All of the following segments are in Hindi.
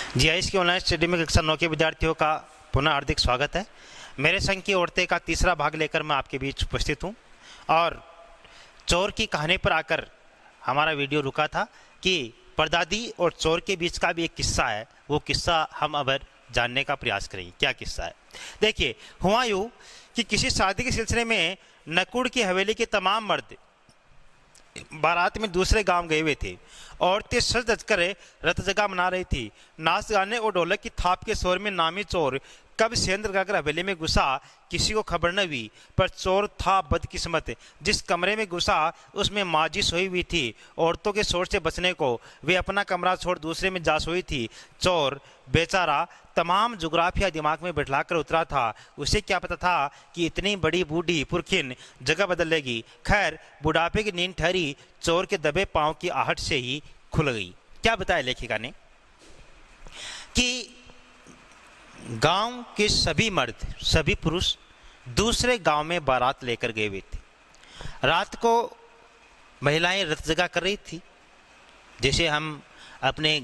जीआईएस की ऑनलाइन स्टडी में कक्षा 9 के विद्यार्थियों का पुनः हार्दिक स्वागत है। मेरे संग की औरतें का तीसरा भाग लेकर मैं आपके बीच उपस्थित हूं और चोर की कहानी पर आकर हमारा वीडियो रुका था कि परदादी और चोर के बीच का भी एक किस्सा है। वो किस्सा हम अब जानने का प्रयास करेंगे। क्या किस्सा है? देखिए, हुआ यूँ कि किसी शादी के सिलसिले में नकुड़ की हवेली के तमाम मर्द बारात में दूसरे गांव गए हुए थे। औरतें सज धज कर रत जगह मना रही थी। नाच गाने और ढोलक की थाप के शोर में नामी चोर कब सेंद्र लगाकर हवेली में घुसा किसी को खबर न हुई। पर चोर था बदकिस्मत। जिस कमरे में घुसा उसमें माजी सोई हुई थी। औरतों के शोर से बचने को वे अपना कमरा छोड़ दूसरे में जा सोई थी। चोर बेचारा तमाम जुग्राफिया दिमाग में बैठलाकर उतरा था। उसे क्या पता था कि इतनी बड़ी बूढ़ी पुरखिन जगह बदल लेगी। खैर, बुढ़ापे की नींद ठहरी चोर के दबे पांव की आहट से ही खुल गई। क्या बताया लेखिका ने कि गांव के सभी मर्द, सभी पुरुष दूसरे गांव में बारात लेकर गए हुए थे। रात को महिलाएं रत जगह कर रही थी, जैसे हम अपने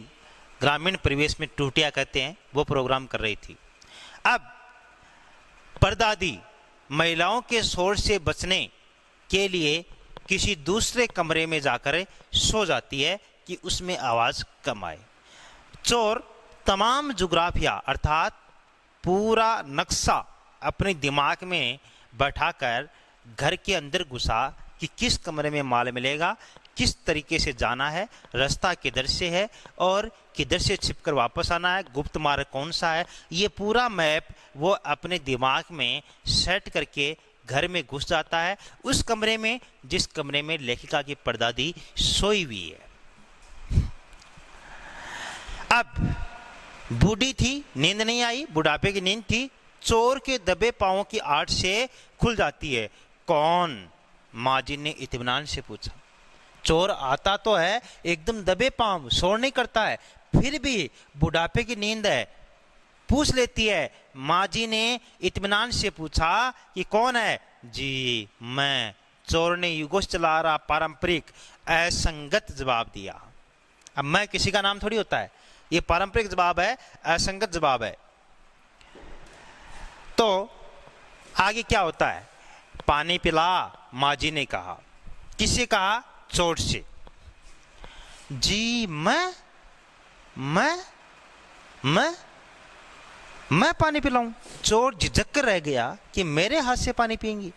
ग्रामीण परिवेश में टूटिया कहते हैं, वो प्रोग्राम कर रही थी। अब परदादी महिलाओं के शोर से बचने के लिए किसी दूसरे कमरे में जाकर सो जाती है कि उसमें आवाज कम आए। चोर तमाम जुग्राफिया अर्थात पूरा नक्शा अपने दिमाग में बैठाकर घर के अंदर घुसा कि किस कमरे में माल मिलेगा, किस तरीके से जाना है, रास्ता किधर से है और किधर से छिपकर वापस आना है, गुप्त मार्ग कौन सा है। ये पूरा मैप वो अपने दिमाग में सेट करके घर में घुस जाता है, उस कमरे में जिस कमरे में लेखिका की परदादी सोई हुई है। अब बूढ़ी थी, नींद नहीं आई, बुढ़ापे की नींद थी। चोर के दबे पांवों की आहट से खुल जाती है। कौन? माजी ने इत्मीनान से पूछा। चोर आता तो है एकदम दबे पांव, शोर नहीं करता है, फिर भी बुढ़ापे की नींद है, पूछ लेती है। माजी ने इत्मीनान से पूछा कि कौन है? जी मैं। चोर ने युगों से चला रहा पारंपरिक असंगत जवाब दिया। अब मैं किसी का नाम थोड़ी होता है, ये पारंपरिक जवाब है, असंगत जवाब है। तो आगे क्या होता है? पानी पिला, माजी ने कहा। किससे कहा? चोर से। जी मैं पानी पिलाऊं? चोर झिझक कर रह गया कि मेरे हाथ से पानी पिएंगी।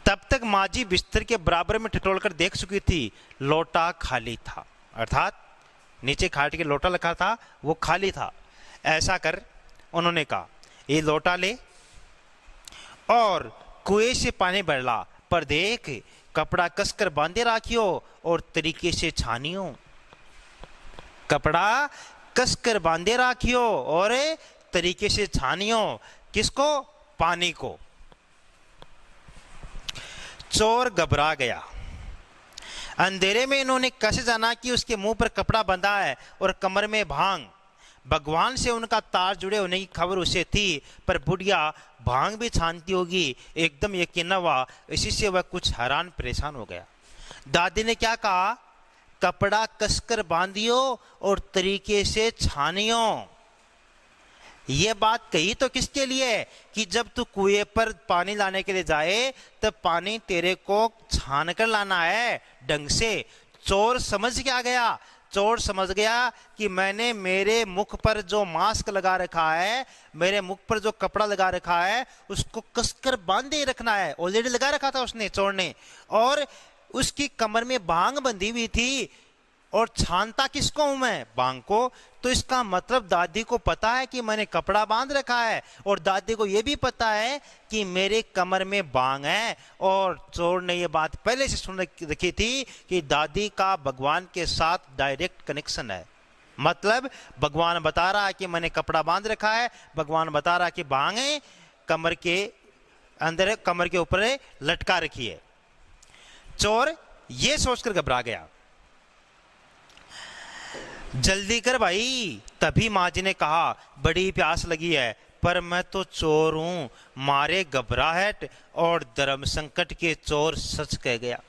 तब तक माजी बिस्तर के बराबर में ठिठोल कर देख चुकी थी, लोटा खाली था। अर्थात नीचे खाट के लोटा रखा था, वो खाली था। ऐसा कर उन्होंने कहा, ये लोटा ले और कुएं से पानी भर ला, पर देख कपड़ा कसकर बांधे राखियो और तरीके से छानियो। कपड़ा कसकर बांधे राखियो और तरीके से छानियो। किसको? पानी को। चोर घबरा गया। अंधेरे में इन्होंने कैसे जाना कि उसके मुंह पर कपड़ा बंधा है और कमर में भांग। भगवान से उनका तार जुड़े होने की खबर उसे थी, पर बुढ़िया भांग भी छानती होगी एकदम यकीन न हुआ। इसी से वह कुछ हैरान परेशान हो गया। दादी ने क्या कहा? कपड़ा कसकर बांधियो और तरीके से छानियो। ये बात कही तो किसके लिए? कि जब तू कुएं पर पानी लाने के लिए जाए तब पानी तेरे को छान कर लाना है ढंग से। चोर समझ क्या गया? चोर समझ गया कि मैंने मेरे मुख पर जो मास्क लगा रखा है, मेरे मुख पर जो कपड़ा लगा रखा है, उसको कसकर बांधे रखना है। ऑलरेडी लगा रखा था उसने, चोर ने, और उसकी कमर में भांग बंधी हुई थी। और छानता किसको हूं मैं? भांग को। तो इसका मतलब दादी को पता है कि मैंने कपड़ा बांध रखा है और दादी को यह भी पता है कि मेरे कमर में भांग है। और चोर ने यह बात पहले से सुन रखी थी कि दादी का भगवान के साथ डायरेक्ट कनेक्शन है। मतलब भगवान बता रहा है कि मैंने कपड़ा बांध रखा है, भगवान बता रहा है कि भांग है, कमर के अंदर, कमर के ऊपर लटका रखी है। चोर यह सोचकर घबरा गया। जल्दी कर भाई। तभी माजी ने कहा, बड़ी प्यास लगी है, पर मैं तो चोर हूं। मारे घबराहट और धर्म संकट के चोर सच कह गया।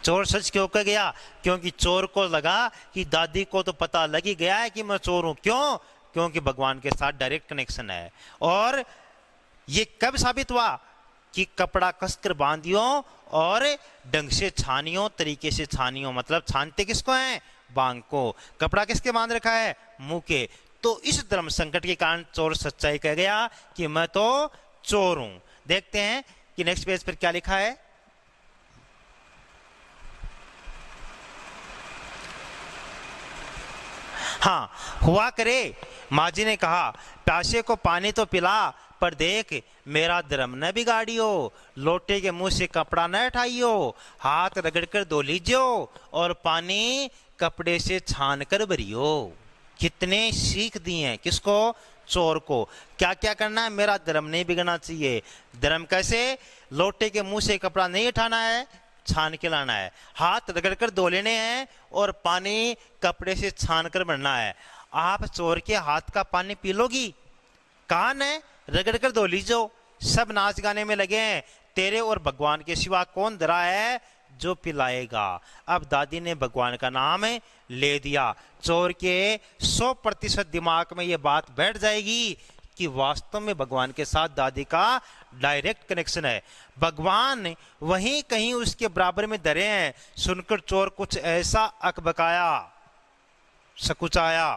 चोर सच क्यों कह गया? क्योंकि चोर को लगा कि दादी को तो पता लग ही गया है कि मैं चोर हूं। क्यों? क्योंकि भगवान के साथ डायरेक्ट कनेक्शन है। और ये कब साबित हुआ कि कपड़ा कसकर बांधियो और ढंग से छानियो, तरीके से छानियो। मतलब छानते किसको है? बांग को। कपड़ा किसके बांध रखा है? मुंह के। तो इस धर्म संकट के कारण चोर सच्चाई कह गया कि मैं तो चोर हूं। देखते हैं कि नेक्स्ट पेज पर क्या लिखा है। हाँ, हुआ करे, माँ जी ने कहा, प्यासे को पानी तो पिला, पर देख मेरा धर्म न बिगाड़ियो। लोटे के मुंह से कपड़ा न उठाइयो, हाथ रगड़कर धो लीजियो और पानी कपड़े से छान कर भरियो। कितने सीख दिए हैं किसको? चोर को। क्या क्या करना है? मेरा धर्म नहीं बिगड़ना चाहिए। धर्म कैसे? लोटे के मुंह से कपड़ा नहीं उठाना है, छान के लाना है। हाथ रगड़ कर धो लेने हैं और पानी कपड़े से छान कर भरना है। आप चोर के हाथ का पानी पी लोगी? कान है, रगड़ कर धो लीजो। सब नाच गाने में लगे हैं, तेरे और भगवान के सिवा कौन धरा है जो पिलाएगा? अब दादी ने भगवान का नाम ले दिया। चोर के 100% दिमाग में ये बात बैठ जाएगी कि वास्तव में भगवान के साथ दादी का डायरेक्ट कनेक्शन है। भगवान वहीं कहीं उसके बराबर में धरे हैं। सुनकर चोर कुछ ऐसा अकबकाया, सकुचाया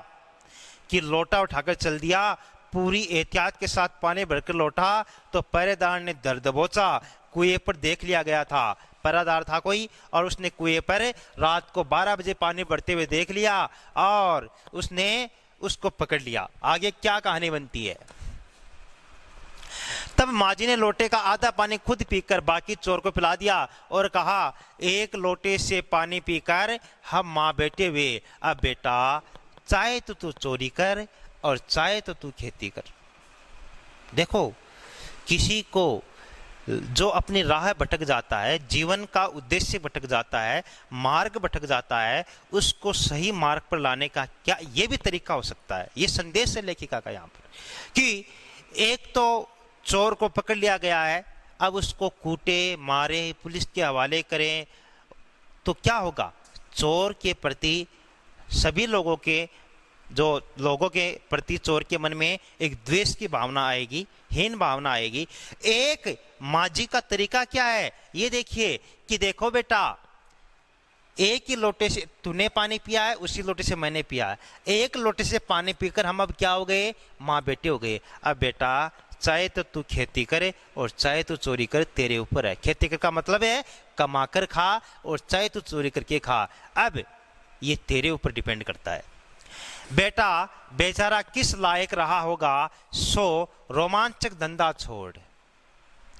कि लोटा उठाकर चल दिया। पूरी एहतियात के साथ पानी भरकर लौटा तो पहरेदार ने दर दबोचा। कुएं पर देख लिया गया था, पहरेदार था कोई, और उसने कुएं पर रात को 12 बजे पानी भरते हुए देख लिया और उसने उसको पकड़ लिया। आगे क्या कहानी बनती है? तब माँ जी ने लोटे का आधा पानी खुद पीकर बाकी चोर को पिला दिया और कहा, एक लोटे से पानी पीकर हम माँ बेटे हुए। अब बेटा, चाहे तो तू चोरी कर और चाहे तो तू खेती कर। देखो, किसी को जो अपनी राह भटक जाता है, जीवन का उद्देश्य भटक जाता है, मार्ग भटक जाता है, उसको सही मार्ग पर लाने का क्या ये भी तरीका हो सकता है? ये संदेश है लेखिका का यहाँ पर कि एक तो चोर को पकड़ लिया गया है, अब उसको कूटे, मारे, पुलिस के हवाले करें तो क्या होगा? चोर के प्रति सभी लोगों के प्रति चोर के मन में एक द्वेष की भावना आएगी, हीन भावना आएगी। एक माँ जी का तरीका क्या है ये देखिए कि देखो बेटा, एक ही लोटे से तूने पानी पिया है, उसी लोटे से मैंने पिया है। एक लोटे से पानी पीकर हम अब क्या हो गए? माँ बेटे हो गए। अब बेटा, चाहे तो तू खेती करे और चाहे तू चोरी करे, तेरे ऊपर है। खेती कर का मतलब है कमा कर खा और चाहे तू चोरी करके खा। अब ये तेरे ऊपर डिपेंड करता है। बेटा बेचारा किस लायक रहा होगा सो रोमांचक धंधा छोड़,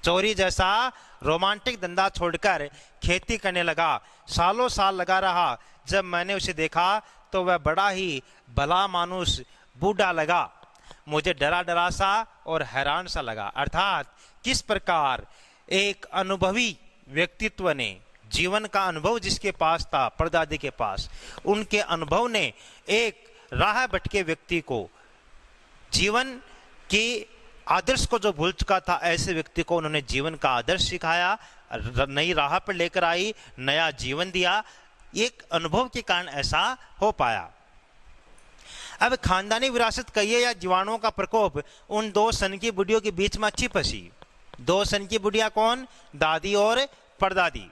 चोरी जैसा रोमांटिक धंधा छोड़कर खेती करने लगा। सालों साल लगा रहा। जब मैंने उसे देखा तो वह बड़ा ही भला मानुस बूढ़ा लगा। मुझे डरा डरा सा और हैरान सा लगा। अर्थात किस प्रकार एक अनुभवी व्यक्तित्व ने, जीवन का अनुभव जिसके पास था, परदादी के पास, उनके अनुभव ने एक राह भटके व्यक्ति को, जीवन के आदर्श को जो भूल चुका था, ऐसे व्यक्ति को उन्होंने जीवन का आदर्श सिखाया, नई राह पर लेकर आई, नया जीवन दिया। एक अनुभव के कारण ऐसा हो पाया। अब खानदानी विरासत कहिए या जीवाणुओं का प्रकोप उन दो सन की बुढ़ियों के बीच में अच्छी फंसी। दो सन की बुढ़िया कौन? दादी और परदादी।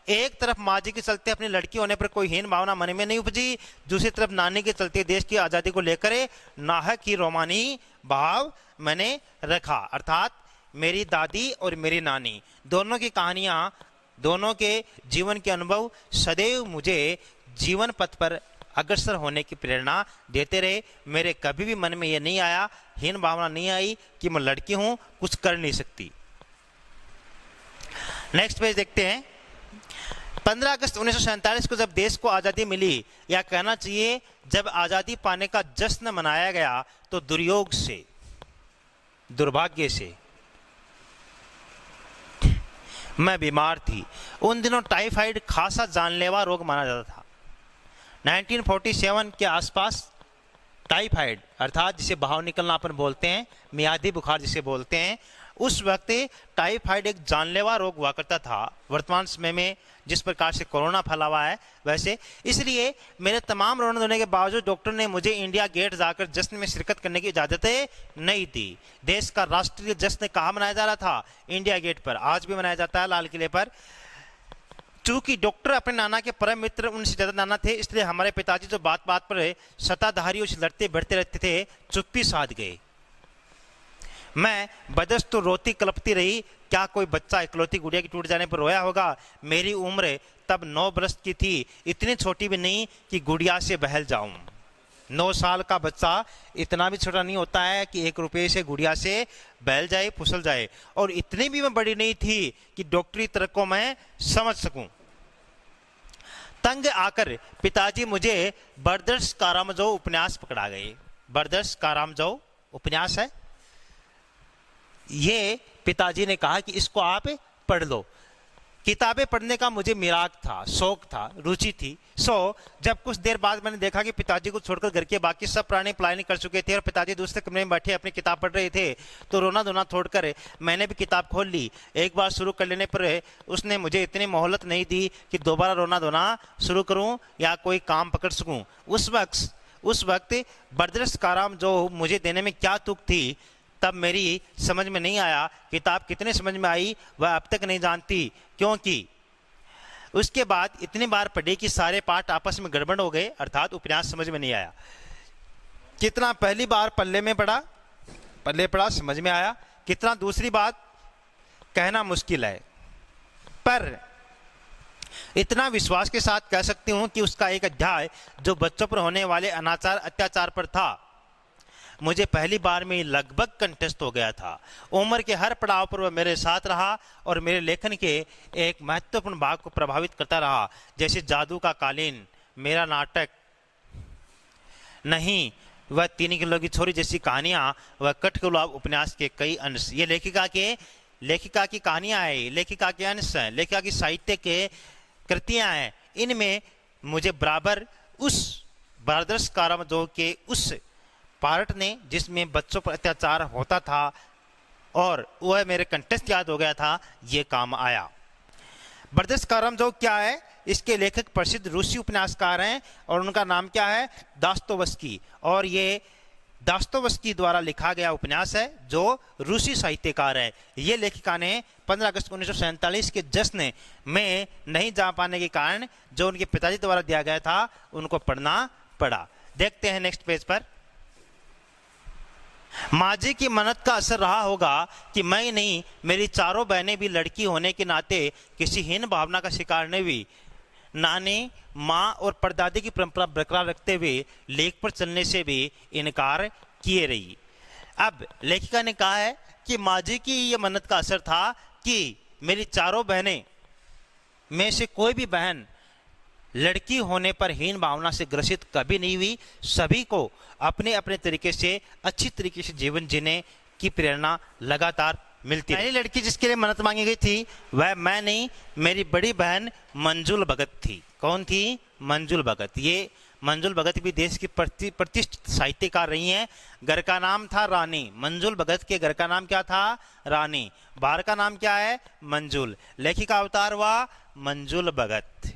एक तरफ माँ जी के चलते अपनी लड़की होने पर कोई हीन भावना मन में नहीं उपजी, दूसरी तरफ नानी के चलते देश की आज़ादी को लेकर नाहक ही रोमानी भाव मैंने रखा। अर्थात मेरी दादी और मेरी नानी दोनों की कहानियाँ, दोनों के जीवन के अनुभव सदैव मुझे जीवन पथ पर अग्रसर होने की प्रेरणा देते रहे। मेरे कभी भी मन में यह नहीं आया, हीन भावना नहीं आई कि मैं लड़की हूँ, कुछ कर नहीं सकती। नेक्स्ट पेज देखते हैं। 15 अगस्त 1947 को जब देश को आज़ादी मिली, या कहना चाहिए जब आज़ादी पाने का जश्न मनाया गया, तो दुर्योग से, दुर्भाग्य से मैं बीमार थी। उन दिनों टाइफाइड खासा जानलेवा रोग माना जाता था। 1947 के आसपास टाइफाइड, अर्थात जिसे बहाव निकलना अपन बोलते हैं, मियादी बुखार जिसे बोलते हैं, उस वक्त टाइफाइड एक जानलेवा रोग हुआ करता था। वर्तमान समय में जिस प्रकार से कोरोना फैला हुआ है वैसे, इसलिए मेरे तमाम रोने धोने के बावजूद डॉक्टर ने मुझे इंडिया गेट जाकर जश्न में शिरकत करने की इजाज़त नहीं दी। देश का राष्ट्रीय जश्न कहाँ मनाया जा रहा था? इंडिया गेट पर। आज भी मनाया जाता है लाल किले पर। चूंकि डॉक्टर अपने नाना के परम मित्र, उनसे ज्यादा नाना थे, इसलिए हमारे पिताजी जो बात बात पर सत्ताधारियों से लड़ते बढ़ते रहते थे, चुप्पी साध गए। मैं बदस तो रोती कलपती रही। क्या कोई बच्चा इकलौती गुड़िया की टूट जाने पर रोया होगा? मेरी उम्र तब 9 बरस की थी, इतनी छोटी भी नहीं कि गुड़िया से बहल जाऊं। 9 साल का बच्चा इतना भी छोटा नहीं होता है कि 1 रुपये से गुड़िया से बहल जाए, फुसल जाए। और इतनी भी मैं बड़ी नहीं थी कि डॉक्टरी तरक को मैं समझ सकूं। तंग आकर पिताजी मुझे बरदर्श कारामजो उपन्यास पकड़ा गए। बरदर्श कारामजो उपन्यास है, ये पिताजी ने कहा कि इसको आप पढ़ लो। किताबें पढ़ने का मुझे मिराग था, शौक था, रुचि थी। जब कुछ देर बाद मैंने देखा कि पिताजी को छोड़कर घर के बाकी सब प्राणी पलायन कर चुके थे और पिताजी दूसरे कमरे में बैठे अपनी किताब पढ़ रहे थे, तो रोना धोना छोड़कर मैंने भी किताब खोल ली। एक बार शुरू कर लेने पर उसने मुझे इतनी मोहलत नहीं दी कि दोबारा रोना धोना शुरू करूं या कोई काम पकड़ सकूं। उस वक्त बरदर्श काराम जो मुझे देने में क्या तुक थी, तब मेरी समझ में नहीं आया। किताब कितने समझ में आई वह अब तक नहीं जानती, क्योंकि उसके बाद इतनी बार पढ़ी कि सारे पाठ आपस में गड़बड़ हो गए, अर्थात उपन्यास समझ में नहीं आया। कितना पहली बार पल्ले पढ़ा समझ में आया, कितना दूसरी बार कहना मुश्किल है। पर इतना विश्वास के साथ कह सकती हूं कि उसका एक अध्याय जो बच्चों पर होने वाले अनाचार अत्याचार पर था, मुझे पहली बार में लगभग कंठस्थ हो गया था। उम्र के हर पड़ाव पर वह मेरे साथ रहा और मेरे लेखन के एक महत्वपूर्ण भाग को प्रभावित करता रहा, जैसे जादू का कालीन, मेरा नाटक नहीं, वह 3 किलो की छोरी जैसी कहानियां, वह कठगुलाब उपन्यास के कई अंश। ये लेखिका की कहानियां हैं, लेखिका के अंश हैं, लेखिका की साहित्य के कृतियां हैं। इनमें मुझे बराबर उस बरदर्श कारामजो के उस पार्ट ने जिसमें बच्चों पर अत्याचार होता था और वह मेरे कंटेस्ट याद हो गया था, ये काम आया। बरदर्श कारामजो क्या है? इसके लेखक प्रसिद्ध रूसी उपन्यासकार हैं और उनका नाम क्या है? दास्तोवस्की। और ये दास्तोवस्की द्वारा लिखा गया उपन्यास है, जो रूसी साहित्यकार है। ये लेखिका ने 15 अगस्त 1947 के जश्न में नहीं जा पाने के कारण जो उनके पिताजी द्वारा दिया गया था, उनको पढ़ना पड़ा। देखते हैं नेक्स्ट पेज पर। माँ जी की मन्नत का असर रहा होगा कि मैं नहीं, मेरी चारों बहनें भी लड़की होने के नाते किसी हीन भावना का शिकार नहीं हुई। नानी, माँ और परदादी की परंपरा बरकरार रखते हुए लेख पर चलने से भी इनकार किए रही। अब लेखिका ने कहा है कि माँ जी की यह मन्नत का असर था कि मेरी चारों बहनें में से कोई भी बहन लड़की होने पर हीन भावना से ग्रसित कभी नहीं हुई। सभी को अपने अपने तरीके से अच्छी तरीके से जीवन जीने की प्रेरणा लगातार मिलती है। पहली लड़की जिसके लिए मन्नत मांगी गई थी वह मैं नहीं, मेरी बड़ी बहन मंजुल भगत थी। कौन थी? मंजुल भगत। ये मंजुल भगत भी देश की प्रतिष्ठित साहित्यकार रही हैं। घर का नाम था रानी। मंजुल भगत के घर का नाम क्या था? रानी। बाहर का नाम क्या है? मंजुल। लेखिका अवतार हुआ मंजुल भगत।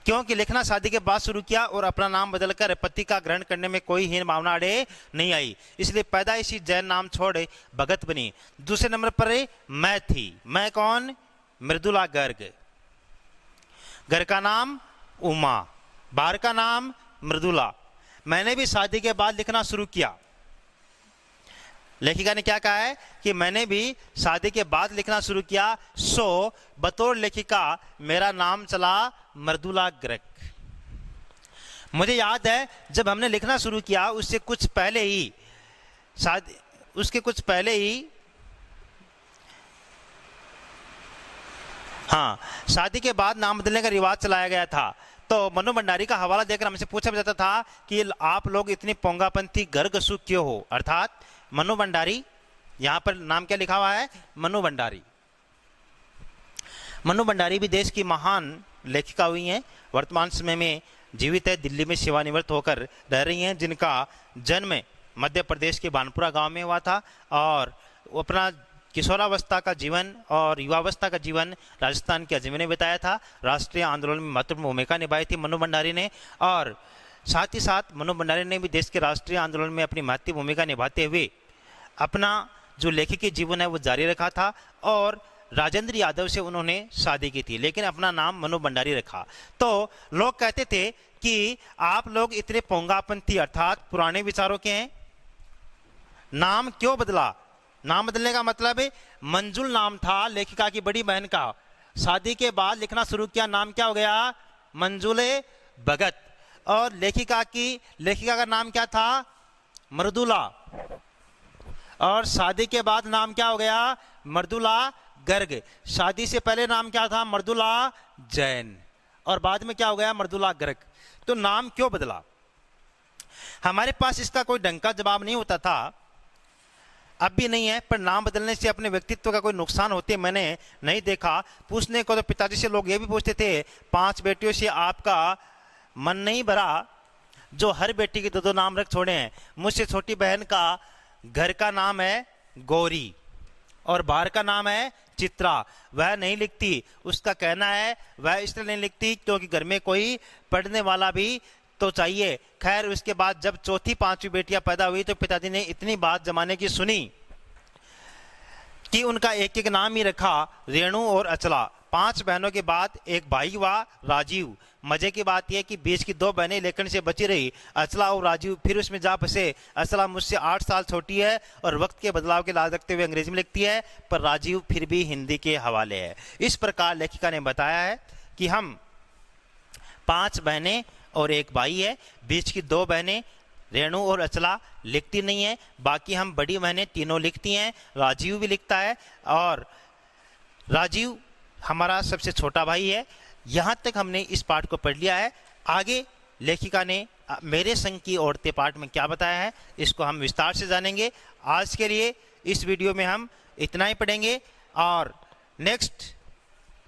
क्योंकि लिखना शादी के बाद शुरू किया और अपना नाम बदलकर पति का ग्रहण करने में कोई हीन भावना अड़े नहीं आई, इसलिए पैदाइशी जैन नाम छोड़ भगत बनी। दूसरे नंबर पर मैं थी। मैं कौन? मृदुला गर्ग। घर का नाम उमा, बाहर का नाम मृदुला। मैंने भी शादी के बाद लिखना शुरू किया। लेखिका ने क्या कहा है कि मैंने भी शादी के बाद लिखना शुरू किया, बतौर लेखिका मेरा नाम चला मृदुला गर्ग। मुझे याद है जब हमने लिखना शुरू किया उसके कुछ पहले ही शादी के बाद नाम बदलने का रिवाज चलाया गया था। तो मनु भंडारी का हवाला देकर हमसे पूछा जाता था कि आप लोग इतनी पोंगापंथी गर्गसु क्यों हो? अर्थात मनु भंडारी, यहां पर नाम क्या लिखा हुआ है? मनु भंडारी। मनु भंडारी भी देश की महान लेखिका हुई हैं। वर्तमान समय में जीवित है, दिल्ली में सेवानिवृत्त होकर रह रही हैं, जिनका जन्म मध्य प्रदेश के बानपुरा गांव में हुआ था और अपना किशोरावस्था का जीवन और युवावस्था का जीवन राजस्थान के अजमेर में बिताया था। राष्ट्रीय आंदोलन में महत्वपूर्ण भूमिका निभाई थी मनु भंडारी ने, और साथ ही साथ मनु भंडारी ने भी देश के राष्ट्रीय आंदोलन में अपनी महत्वपूर्ण भूमिका निभाते हुए अपना जो लेखकीय जीवन है वो जारी रखा था। और राजेंद्र यादव से उन्होंने शादी की थी, लेकिन अपना नाम मनु भंडारी रखा। तो लोग कहते थे कि आप लोग इतने पोंगापंथी अर्थात पुराने विचारों के हैं, नाम क्यों बदला? नाम बदलने का मतलब है, मंजुल नाम था लेखिका की बड़ी बहन का, शादी के बाद लिखना शुरू किया, नाम क्या हो गया? मंजुले भगत। और लेखिका का नाम क्या था? मृदुला। और शादी के बाद नाम क्या हो गया? मृदुला गर्ग। शादी से पहले नाम क्या था? मृदुला जैन, और बाद में क्या हो गया? मृदुला गर्ग। तो नाम क्यों बदला? हमारे पास इसका कोई ढंग का जवाब नहीं होता था, अब भी नहीं है, पर नाम बदलने से अपने व्यक्तित्व का कोई नुकसान होते मैंने नहीं देखा। पूछने को तो पिताजी से लोग ये भी पूछते थे, 5 बेटियों से आपका मन नहीं भरा जो हर बेटी के 2-2 नाम रख छोड़े हैं? मुझसे छोटी बहन का घर का नाम है गौरी और बाहर का नाम है चित्रा, वह नहीं लिखती। उसका कहना है वह इसलिए नहीं लिखती क्योंकि घर में कोई पढ़ने वाला भी तो चाहिए। खैर, उसके बाद जब चौथी 5वीं बेटियां पैदा हुई तो पिताजी ने इतनी बात जमाने की सुनी कि उनका एक एक नाम ही रखा, रेणु और अचला। 5 बहनों के बाद एक भाई हुआ, राजीव। मजे की बात यह कि बीच की 2 बहनें लेखन से बची रही, अचला और राजीव फिर उसमें जा फंसे। अचला मुझसे 8 साल छोटी है और वक्त के बदलाव के लाज रखते हुए अंग्रेजी में लिखती है, पर राजीव फिर भी हिंदी के हवाले है। इस प्रकार लेखिका ने बताया है कि हम 5 बहनें और एक भाई है, बीच की 2 बहनें रेणु और अचला लिखती नहीं है, बाकी हम बड़ी बहनें तीनों लिखती हैं। राजीव भी लिखता है और राजीव हमारा सबसे छोटा भाई है। यहाँ तक हमने इस पाठ को पढ़ लिया है। आगे लेखिका ने मेरे संग की औरतें पाठ में क्या बताया है, इसको हम विस्तार से जानेंगे। आज के लिए इस वीडियो में हम इतना ही पढ़ेंगे और नेक्स्ट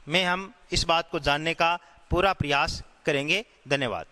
में हम इस बात को जानने का पूरा प्रयास करेंगे। धन्यवाद।